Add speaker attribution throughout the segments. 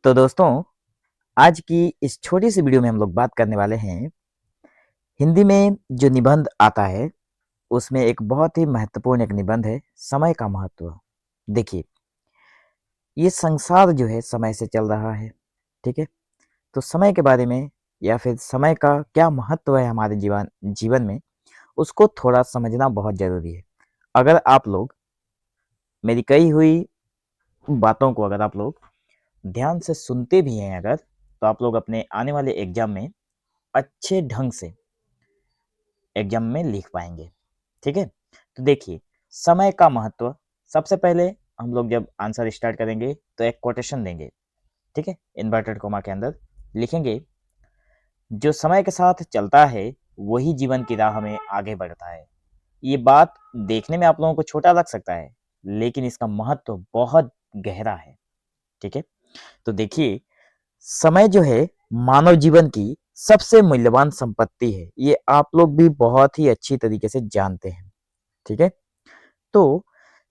Speaker 1: तो दोस्तों, आज की इस छोटी सी वीडियो में हम लोग बात करने वाले हैं। हिंदी में जो निबंध आता है उसमें एक बहुत ही महत्वपूर्ण एक निबंध है, समय का महत्व। देखिए, ये संसार जो है समय से चल रहा है। ठीक है, तो समय के बारे में या फिर समय का क्या महत्व है हमारे जीवन जीवन में, उसको थोड़ा समझना बहुत ज़रूरी है। अगर आप लोग मेरी कही हुई बातों को अगर आप लोग ध्यान से सुनते भी हैं अगर, तो आप लोग अपने आने वाले एग्जाम में अच्छे ढंग से एग्जाम में लिख पाएंगे। ठीक है, तो देखिए, समय का महत्व। सबसे पहले हम लोग जब आंसर स्टार्ट करेंगे तो एक कोटेशन देंगे। ठीक है, इन्वर्टेड कोमा के अंदर लिखेंगे, जो समय के साथ चलता है वही जीवन की राह में आगे बढ़ता है। ये बात देखने में आप लोगों को छोटा लग सकता है, लेकिन इसका महत्व बहुत गहरा है। ठीक है, तो देखिए, समय जो है मानव जीवन की सबसे मूल्यवान संपत्ति है। ये आप लोग भी बहुत ही अच्छी तरीके से जानते हैं। ठीक है, तो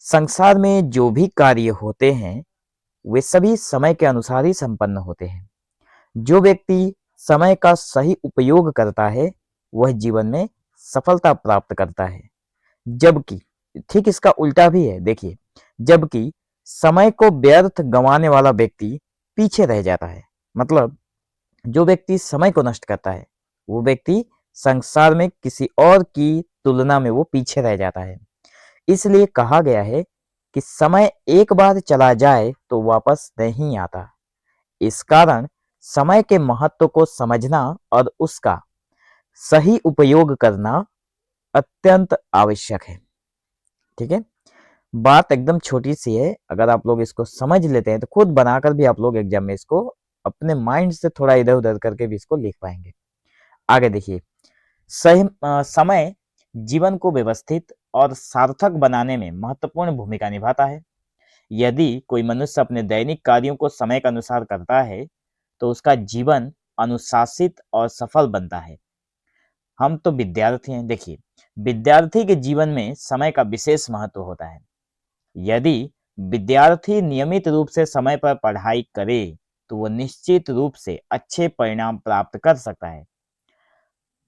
Speaker 1: संसार में जो भी कार्य होते हैं वे सभी समय के अनुसार ही संपन्न होते हैं। जो व्यक्ति समय का सही उपयोग करता है वह जीवन में सफलता प्राप्त करता है। जबकि ठीक इसका उल्टा भी है। देखिए, जबकि समय को व्यर्थ गंवाने वाला व्यक्ति पीछे रह जाता है। मतलब, जो व्यक्ति समय को नष्ट करता है वो व्यक्ति संसार में किसी और की तुलना में वो पीछे रह जाता है। इसलिए कहा गया है कि समय एक बार चला जाए तो वापस नहीं आता। इस कारण समय के महत्व को समझना और उसका सही उपयोग करना अत्यंत आवश्यक है। ठीक है, बात एकदम छोटी सी है। अगर आप लोग इसको समझ लेते हैं तो खुद बनाकर भी आप लोग एग्जाम में इसको अपने माइंड से थोड़ा इधर उधर करके भी इसको लिख पाएंगे। आगे देखिए, समय जीवन को व्यवस्थित और सार्थक बनाने में महत्वपूर्ण भूमिका निभाता है। यदि कोई मनुष्य अपने दैनिक कार्यों को समय के अनुसार करता है तो उसका जीवन अनुशासित और सफल बनता है। हम तो विद्यार्थी हैं। देखिए, विद्यार्थी के जीवन में समय का विशेष महत्व होता है। यदि विद्यार्थी नियमित रूप से समय पर पढ़ाई करे तो वह निश्चित रूप से अच्छे परिणाम प्राप्त कर सकता है।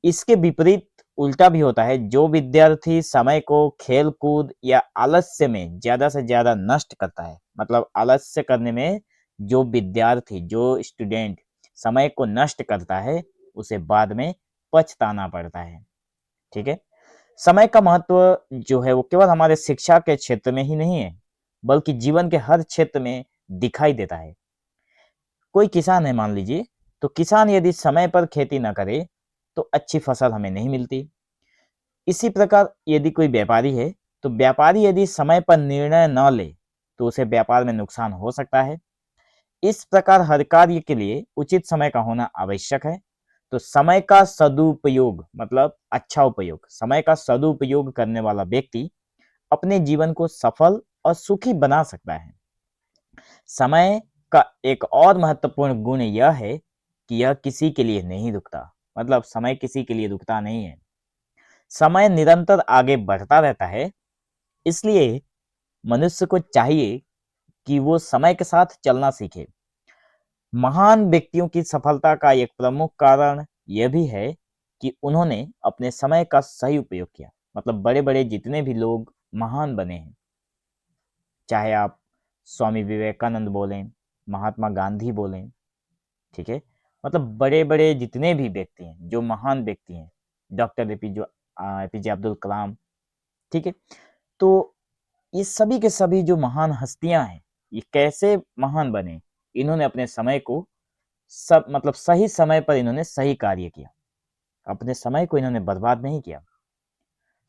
Speaker 1: इसके विपरीत उल्टा भी होता है। जो विद्यार्थी समय को खेल कूद या आलस्य में ज्यादा से ज्यादा नष्ट करता है, मतलब आलस्य करने में जो विद्यार्थी जो स्टूडेंट समय को नष्ट करता है उसे बाद में पछताना पड़ता है। ठीक है, समय का महत्व जो है वो केवल हमारे शिक्षा के क्षेत्र में ही नहीं है, बल्कि जीवन के हर क्षेत्र में दिखाई देता है। कोई किसान है मान लीजिए, तो किसान यदि समय पर खेती न करे तो अच्छी फसल हमें नहीं मिलती। इसी प्रकार यदि कोई व्यापारी है, तो व्यापारी यदि समय पर निर्णय न ले तो उसे व्यापार में नुकसान हो सकता है। इस प्रकार हर कार्य के लिए उचित समय का होना आवश्यक है। तो समय का सदुपयोग मतलब अच्छा उपयोग, समय का सदुपयोग करने वाला व्यक्ति अपने जीवन को सफल और सुखी बना सकता है। समय का एक और महत्वपूर्ण गुण यह है कि यह किसी के लिए नहीं रुकता। मतलब समय किसी के लिए रुकता नहीं है। समय निरंतर आगे बढ़ता रहता है। इसलिए मनुष्य को चाहिए कि वो समय के साथ चलना सीखे। महान व्यक्तियों की सफलता का एक प्रमुख कारण यह भी है कि उन्होंने अपने समय का सही उपयोग किया। मतलब बड़े बड़े जितने भी लोग महान बने हैं, चाहे आप स्वामी विवेकानंद बोलें, महात्मा गांधी बोलें, ठीक है, मतलब बड़े बड़े जितने भी व्यक्ति हैं जो महान व्यक्ति हैं, डॉक्टर एपीजे अब्दुल कलाम, ठीक है, तो ये सभी के सभी जो महान हस्तियां हैं, ये कैसे महान बने? इन्होंने अपने समय को सब मतलब सही समय पर इन्होंने सही कार्य किया। अपने समय को इन्होंने बर्बाद नहीं किया।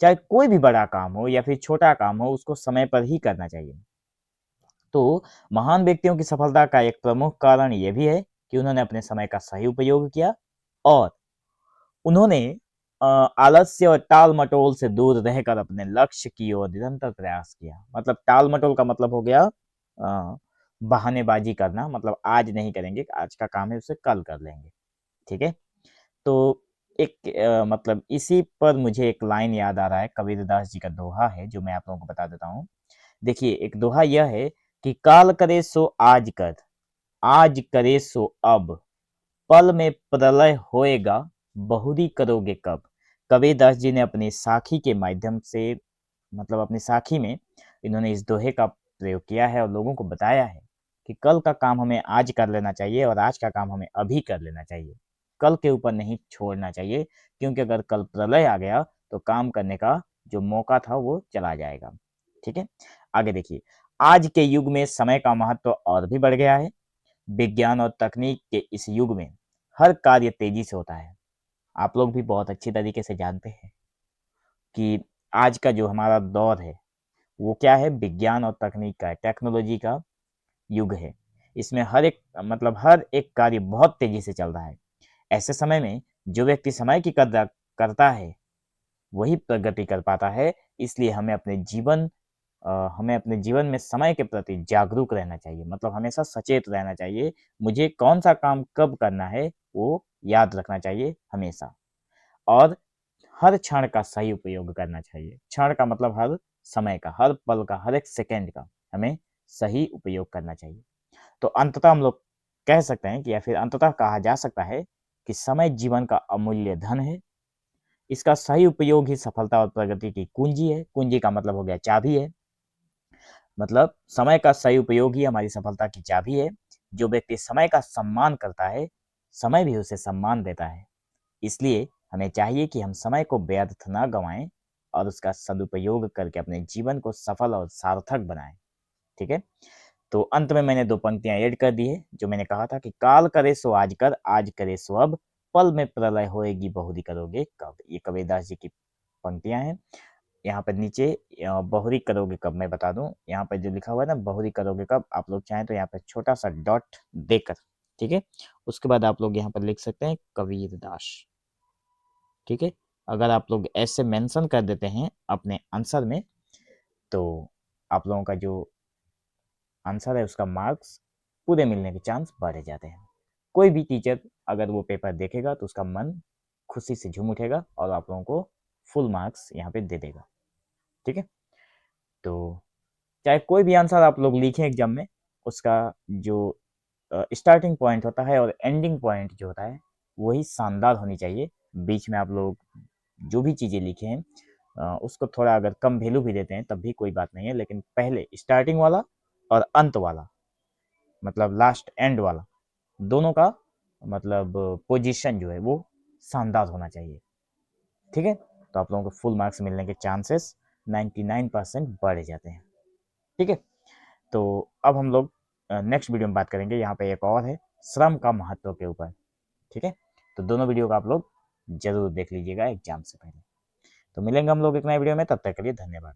Speaker 1: चाहे कोई भी बड़ा काम हो या फिर छोटा काम हो, उसको समय पर ही करना चाहिए। तो महान व्यक्तियों की सफलता का एक प्रमुख कारण यह भी है कि उन्होंने अपने समय का सही उपयोग किया और उन्होंने आलस्य और टाल मटोल से दूर रहकर अपने लक्ष्य की ओर निरंतर प्रयास किया। मतलब टाल मटोल का मतलब हो गया बहानेबाजी करना, मतलब आज नहीं करेंगे, आज का काम है उसे कल कर लेंगे। ठीक है, तो एक मतलब इसी पर मुझे एक लाइन याद आ रहा है, कबीरदास जी का दोहा है जो मैं आप लोगों को बता देता हूँ। देखिए, एक दोहा यह है कि काल करे सो आज कर, आज करे सो अब, पल में प्रलय होएगा, बहुरी करोगे कब। कबीरदास जी ने अपनी साखी के माध्यम से, मतलब अपनी साखी में इन्होंने इस दोहे का प्रयोग किया है और लोगों को बताया है कि कल का काम हमें आज कर लेना चाहिए और आज का काम हमें अभी कर लेना चाहिए, कल के ऊपर नहीं छोड़ना चाहिए, क्योंकि अगर कल प्रलय आ गया तो काम करने का जो मौका था वो चला जाएगा। ठीक है, आगे देखिए, आज के युग में समय का महत्व और भी बढ़ गया है। विज्ञान और तकनीक के इस युग में हर कार्य तेजी से होता है। आप लोग भी बहुत अच्छी तरीके से जानते हैं कि आज का जो हमारा दौर है वो क्या है, विज्ञान और तकनीक का है, टेक्नोलॉजी का युग है। इसमें हर एक कार्य बहुत तेजी से चल रहा है। ऐसे समय में जो व्यक्ति समय की कदर करता है वही प्रगति कर पाता है। इसलिए हमें अपने जीवन में समय के प्रति जागरूक रहना चाहिए, मतलब हमेशा सचेत रहना चाहिए। मुझे कौन सा काम कब करना है वो याद रखना चाहिए हमेशा, और हर क्षण का सही उपयोग करना चाहिए। क्षण का मतलब हर समय का, हर पल का, हर एक सेकंड का हमें सही उपयोग करना चाहिए। तो अंततः हम लोग कह सकते हैं कि, या फिर अंततः कहा जा सकता है कि समय जीवन का अमूल्य धन है। इसका सही उपयोग ही सफलता और प्रगति की कुंजी है। कुंजी का मतलब हो गया चाबी है, मतलब समय का सही उपयोग ही हमारी सफलता की चाबी है। जो व्यक्ति समय का सम्मान करता है, समय भी उसे सम्मान देता है। इसलिए हमें चाहिए कि हम समय को व्यर्थ ना गंवाएं और उसका सदुपयोग करके अपने जीवन को सफल और सार्थक बनाएं। ठीक है, तो अंत में मैंने 2 पंक्तियां ऐड कर दी है, जो मैंने कहा था कि काल करे सो आज कर, आज करे सो अब, पल में प्रलय होएगी, बहुरी करोगे कब। ये कबीरदास जी की पंक्तियां हैं। यहाँ पर नीचे बहुरी करोगे कब मैं बता दूं, यहाँ पर जो लिखा हुआ है ना, बहुरी करोगे कब, आप लोग चाहें तो यहाँ पर छोटा सा डॉट देकर, ठीक है, उसके बाद आप लोग यहाँ पर लिख सकते हैं कबीरदास। ठीक है, अगर आप लोग ऐसे मेंशन कर देते हैं अपने आंसर में तो आप लोगों का जो आंसर है उसका मार्क्स पूरे मिलने के चांस बढ़ जाते हैं। कोई भी टीचर अगर वो पेपर देखेगा तो उसका मन खुशी से झूम उठेगा और आप लोगों को फुल मार्क्स यहाँ पे दे देगा। ठीक है, तो चाहे कोई भी आंसर आप लोग लिखें एग्जाम में, उसका जो स्टार्टिंग पॉइंट होता है और एंडिंग पॉइंट जो होता है वही शानदार होनी चाहिए। बीच में आप लोग जो भी चीज़ें लिखे हैं उसको थोड़ा अगर कम वैल्यू भी देते हैं तब भी कोई बात नहीं है, लेकिन पहले स्टार्टिंग वाला और अंत वाला, मतलब लास्ट एंड वाला, दोनों का मतलब पोजीशन जो है वो शानदार होना चाहिए। ठीक है, तो आप लोगों को फुल मार्क्स मिलने के चांसेस 99% बढ़ जाते हैं। ठीक है, तो अब हम लोग नेक्स्ट वीडियो में बात करेंगे, यहाँ पे एक और है श्रम का महत्व के ऊपर। ठीक है, तो दोनों वीडियो को आप लोग जरूर देख लीजिएगा एग्जाम से पहले। तो मिलेंगे हम लोग एक नए वीडियो में, तब तक के लिए धन्यवाद।